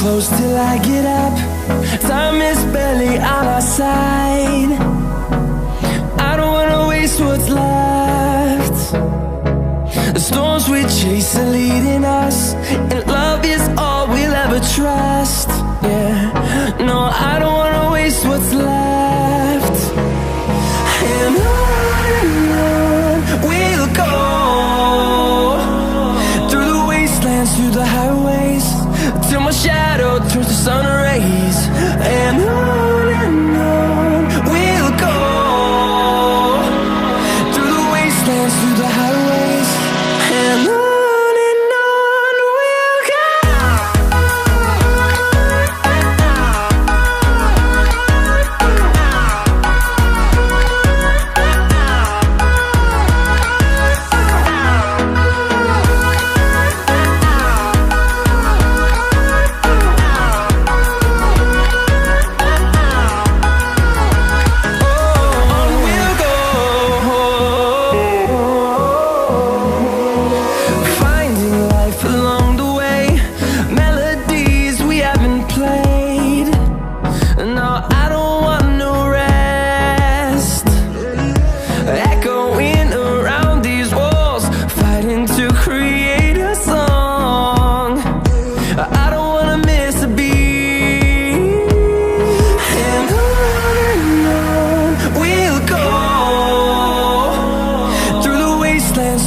close till I get up. Time is barely on our side. I don't wanna waste what's left. The storms we chase are leading us, and love is all we'll ever trust. Yeah, no, I don't wanna waste what's left. And on we'll go, through the wastelands, through the highways, till my shadow turns to sun rays. And on we'll go, through the wastelands, through the highways, and on we'll go.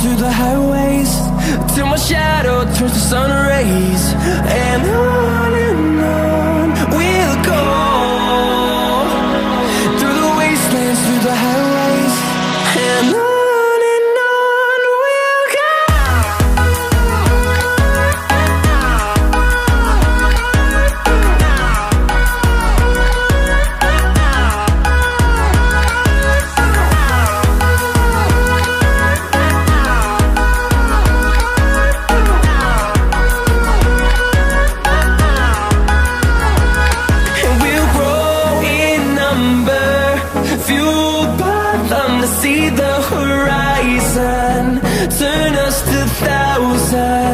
Through the highways, till my shadow turns to sun rays. And on we'll go, through the wastelands, through the highways, and on we'll go. See the horizon, turn us to thousands.